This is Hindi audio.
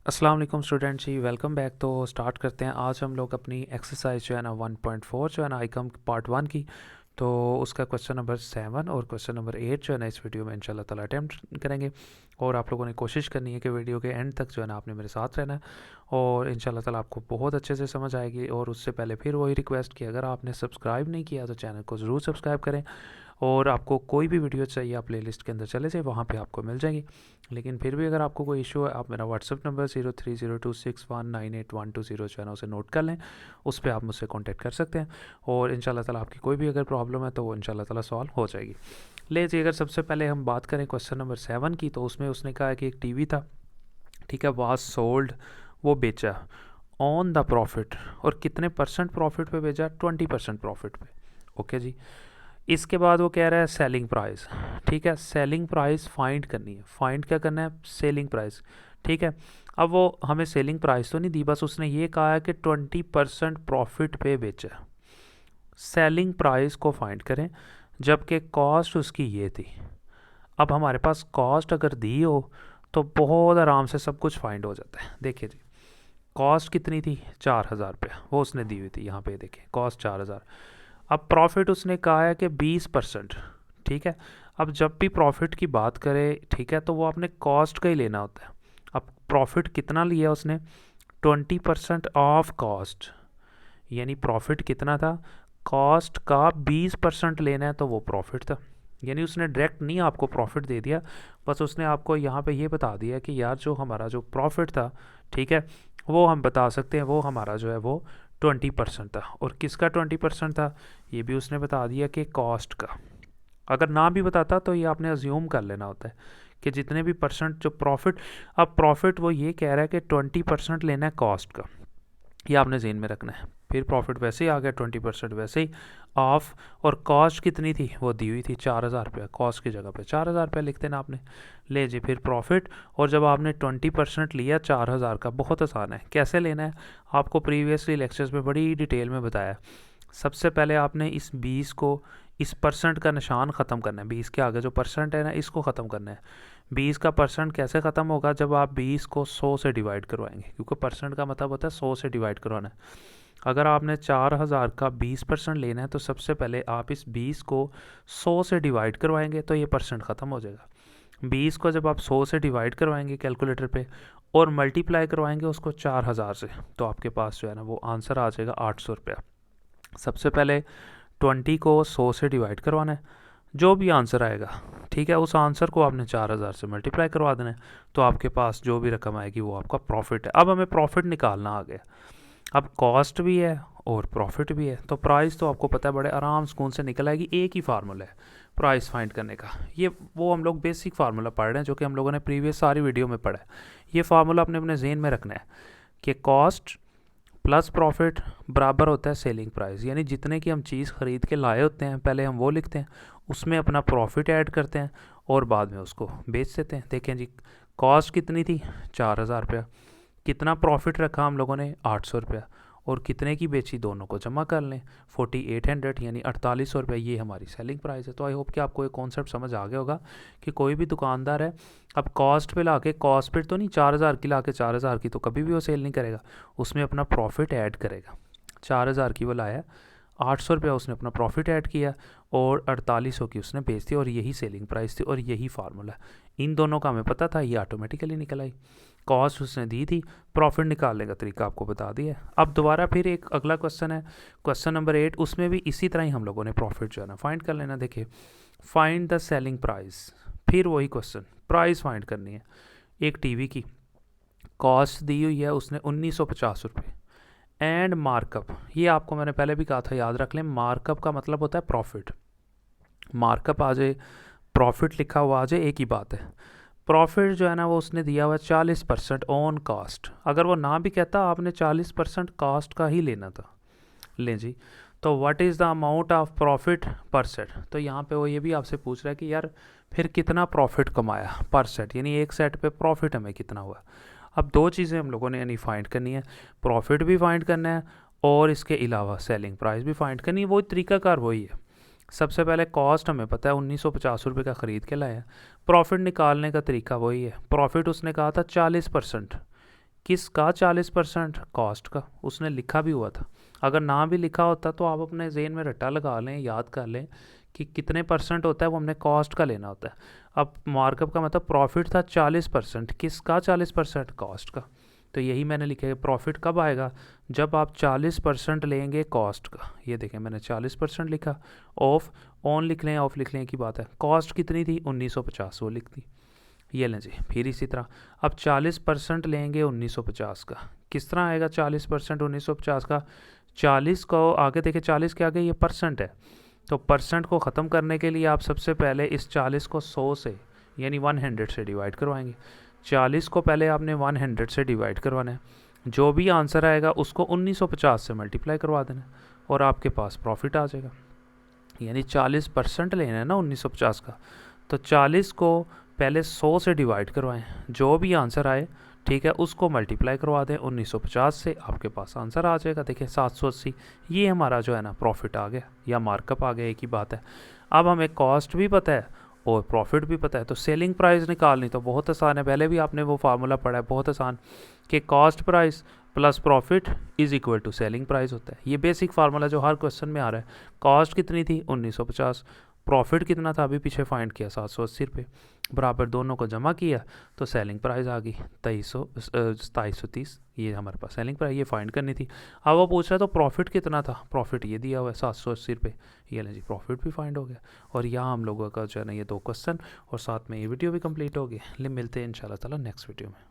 अस्सलाम वालेकुम स्टूडेंट जी, वेलकम बैक। तो स्टार्ट करते हैं। आज हम लोग अपनी एक्सरसाइज जो है ना 1.4 जो है ना आइकम पार्ट 1 की, तो उसका क्वेश्चन नंबर 7 और क्वेश्चन नंबर 8 जो है ना इस वीडियो में इंशाल्लाह ताला अटैम्प्ट करेंगे। और आप लोगों ने कोशिश करनी है कि वीडियो के एंड तक जो है ना आपने मेरे साथ रहना है, और इंशाल्लाह ताला आपको बहुत अच्छे से समझ आएगी। और उससे पहले फिर वही रिक्वेस्ट कि अगर आपने सब्सक्राइब नहीं किया तो चैनल को ज़रूर सब्सक्राइब करें। और आपको कोई भी वीडियो चाहिए आप प्लेलिस्ट के अंदर चले जाए, वहाँ पे आपको मिल जाएगी। लेकिन फिर भी अगर आपको कोई इशू है, आप मेरा व्हाट्सअप नंबर 0302619812 जो है ना उसे नोट कर लें। उस पर आप मुझसे कांटेक्ट कर सकते हैं, और इंशाल्लाह ताला आपकी कोई भी अगर प्रॉब्लम है तो वो इंशाल्लाह ताला सॉल्व हो जाएगी। ले जी, अगर सबसे पहले हम बात करें क्वेश्चन नंबर 7 की, तो उसमें उसने कहा कि एक टीवी था, ठीक है, वाज सोल्ड, वो बेचा, ऑन द प्रॉफिट, और कितने परसेंट प्रॉफिट पे बेचा? 20% प्रॉफिट पे। ओके जी। इसके बाद वो कह रहा है सेलिंग प्राइस, ठीक है, सेलिंग प्राइस फाइंड करनी है। फाइंड क्या करना है? सेलिंग प्राइस, ठीक है। अब वो हमें सेलिंग प्राइस तो नहीं दी, बस उसने ये कहा है कि 20% प्रॉफिट पे बेचा। सेलिंग प्राइस को फाइंड करें, जबकि कॉस्ट उसकी ये थी। अब हमारे पास कॉस्ट अगर दी हो तो बहुत आराम से सब कुछ फाइंड हो जाता है। देखिए जी, कॉस्ट कितनी थी? 4,000 रुपया, वो उसने दी हुई थी। यहाँ पे देखें, कॉस्ट 4,000। अब प्रॉफिट उसने कहा है कि 20%, ठीक है। अब जब भी प्रॉफिट की बात करें, ठीक है, तो वो आपने कॉस्ट का ही लेना होता है। अब प्रॉफिट कितना लिया उसने? 20% ऑफ कॉस्ट, यानी प्रॉफिट कितना था? कॉस्ट का 20% लेना है, तो वो प्रॉफिट था। यानी उसने डायरेक्ट नहीं आपको प्रॉफिट दे दिया, बस उसने आपको यहाँ पे ये बता दिया कि यार जो हमारा जो प्रॉफिट था, ठीक है, वो हम बता सकते हैं, वो हमारा जो है वो 20% था। और किसका 20% था? ये भी उसने बता दिया कि कॉस्ट का। अगर ना भी बताता तो ये आपने अज्यूम कर लेना होता है कि जितने भी परसेंट जो प्रॉफिट, अब प्रॉफिट वो ये कह रहा है कि 20% लेना है कॉस्ट का, ये आपने जेन में रखना है। फिर प्रॉफिट वैसे ही आ गया 20% वैसे ही ऑफ, और कॉस्ट कितनी थी? वो दी हुई थी 4,000 रुपया। कॉस्ट की जगह पे 4,000 रुपया लिख देना आपने। ले जी, फिर प्रॉफिट, और जब आपने 20% लिया 4,000 का, बहुत आसान है। कैसे लेना है? आपको प्रीवियसली लेक्चर्स में बड़ी डिटेल में बताया। सबसे पहले आपने इस 20 को, इस परसेंट का निशान ख़त्म करना है। 20 के आगे जो परसेंट है ना, इसको ख़त्म करना है। 20 का परसेंट कैसे ख़त्म होगा? जब आप 20 को 100 से डिवाइड करवाएंगे, क्योंकि परसेंट का मतलब होता है 100 से डिवाइड करवाना है। अगर आपने 4,000 का 20% लेना है, तो सबसे पहले आप इस 20 को 100 से डिवाइड करवाएंगे, तो ये परसेंट ख़त्म हो जाएगा। 20 को जब आप 100 से डिवाइड करवाएंगे कैलकुलेटर पे, और मल्टीप्लाई करवाएंगे उसको 4,000 से, तो आपके पास जो है ना वो आंसर आ जाएगा 800 रुपया। सबसे पहले 20 को 100 से डिवाइड करवाना है, जो भी आंसर आएगा, ठीक है, उस आंसर को आपने 4,000 से मल्टीप्लाई करवा देना है, तो आपके पास जो भी रकम आएगी वो आपका प्रॉफिट है। अब हमें प्रॉफिट निकालना आ गया। अब कॉस्ट भी है और प्रॉफिट भी है, तो प्राइस तो आपको पता है बड़े आराम सुकून से निकल आएगी। एक ही फार्मूला है प्राइस फाइंड करने का। ये वो हम लोग बेसिक फार्मूला पढ़ रहे हैं, जो कि हम लोगों ने प्रीवियस सारी वीडियो में पढ़ा है। ये फार्मूला अपने अपने जेन में रखना है कि कॉस्ट प्लस प्रॉफिट बराबर होता है सेलिंग प्राइस। यानी जितने की हम चीज़ ख़रीद के लाए होते हैं, पहले हम वो लिखते हैं, उसमें अपना प्रॉफिट ऐड करते हैं, और बाद में उसको बेच देते हैं। देखें जी, कॉस्ट कितनी थी? 4,000 रुपया। कितना प्रॉफिट रखा हम लोगों ने? 800 रुपया। और कितने की बेची? दोनों को जमा कर लें, 4800 यानी 4800 रुपये, ये हमारी सेलिंग प्राइस है। तो आई होप कि आपको एक कॉन्सेप्ट समझ आ गया होगा कि कोई भी दुकानदार है, अब कॉस्ट पे ला के, कॉस्ट पे तो नहीं, 4,000 की ला के 4,000 की तो कभी भी वो सेल नहीं करेगा, उसमें अपना प्रॉफिट ऐड करेगा। 4,000 की वो लाया, 800 रुपया उसने अपना प्रॉफिट ऐड किया, और 4800 की उसने बेच दी, और यही सेलिंग प्राइस थी, और यही फार्मूला। इन दोनों का हमें पता था, ये ऑटोमेटिकली निकल आई। कॉस्ट उसने दी थी, प्रॉफिट निकालने का तरीका आपको बता दिया। अब दोबारा फिर एक अगला क्वेश्चन है, क्वेश्चन नंबर 8। उसमें भी इसी तरह ही हम लोगों ने प्रॉफिट जो है ना फाइंड कर लेना। देखिए, फाइंड द सेलिंग प्राइस, फिर वही क्वेश्चन, प्राइस फाइंड करनी है। एक टीवी की कॉस्ट दी हुई है उसने 1,950 रुपये, एंड मार्कअप, ये आपको मैंने पहले भी कहा था, याद रख लें। मार्कअप का मतलब होता है प्रॉफिट। मार्कअप आ जाए, प्रॉफिट लिखा हुआ आ जाए, एक ही बात है। प्रॉफिट जो है ना वो उसने दिया हुआ 40% ऑन कास्ट। अगर वो ना भी कहता, आपने 40% कास्ट का ही लेना था। लें जी, तो what is the amount of profit पर सेट? तो यहाँ पे वो ये भी आपसे पूछ रहा है कि यार फिर कितना प्रॉफिट कमाया पर सेट, यानी एक सेट पे प्रॉफिट हमें कितना हुआ। अब दो चीज़ें हम लोगों ने यानी फाइंड करनी है, प्रॉफिट भी फाइंड करना है, और इसके अलावा सेलिंग प्राइस भी फाइंड करनी है। वो तरीकाकार वही है। सबसे पहले कॉस्ट हमें पता है 1,950 रुपये का ख़रीद के लाया है। प्रॉफिट निकालने का तरीका वही है। प्रॉफिट उसने कहा था 40%, किसका 40%? कॉस्ट का। उसने लिखा भी हुआ था, अगर ना भी लिखा होता तो आप अपने ज़हन में रट्टा लगा लें, याद कर लें कि कितने परसेंट होता है, वो हमने कॉस्ट का लेना होता है। अब मार्कअप का मतलब प्रॉफिट था 40%, किसका 40%? कॉस्ट का। तो यही मैंने लिखा है, प्रॉफिट कब आएगा? जब आप 40% लेंगे कॉस्ट का। ये देखें मैंने 40% लिखा, ऑफ ऑन लिख लें, ऑफ लिख लें की बात है। कॉस्ट कितनी थी? 1950, वो लिख दी। ये लें जी। फिर इसी तरह अब 40% लेंगे 1950 का, किस तरह आएगा 40% 1950 का? 40 को आगे देखें, 40 के आगे ये परसेंट है, तो परसेंट को ख़त्म करने के लिए आप सबसे पहले इस 40 को 100 से यानी 100 से डिवाइड करवाएंगे। 40 को पहले आपने 100 से डिवाइड करवाना है, जो भी आंसर आएगा उसको 1950 से मल्टीप्लाई करवा देना और आपके पास प्रॉफिट आ जाएगा। यानी 40% लेना है ना 1950 का, तो 40 को पहले 100 से डिवाइड करवाएं, जो भी आंसर आए ठीक है उसको मल्टीप्लाई करवा दें 1950 से, आपके पास आंसर आ जाएगा। देखिए 780, ये हमारा जो है ना प्रॉफिट आ गया या मार्कअप आ गया, एक ही बात है। अब हमें कॉस्ट भी पता है और प्रॉफिट भी पता है, तो सेलिंग प्राइस निकालनी तो बहुत आसान है, पहले भी आपने वो फार्मूला पढ़ा है बहुत आसान, कि cost price plus profit is equal to selling price होता है। ये बेसिक फार्मूला जो हर क्वेश्चन में आ रहा है। कॉस्ट कितनी थी? 1950, प्रॉफिट कितना था? अभी पीछे फाइंड किया 780 रुपये, बराबर दोनों को जमा किया तो सेलिंग प्राइस आ गई 2730। ये हमारे पास सेलिंग प्राइस ये फाइंड करनी थी। अब वो पूछ रहा है तो प्रॉफिट कितना था? प्रॉफिट ये दिया हुआ है 780 रुपये, ये लें जी प्रॉफिट भी फाइंड हो गया। और यहाँ हम लोगों का जो है ना ये 2 क्वेश्चन और साथ में ये वीडियो भी कंप्लीट हो गई। मिलते हैं इंशाल्लाह ताला नेक्स्ट वीडियो में।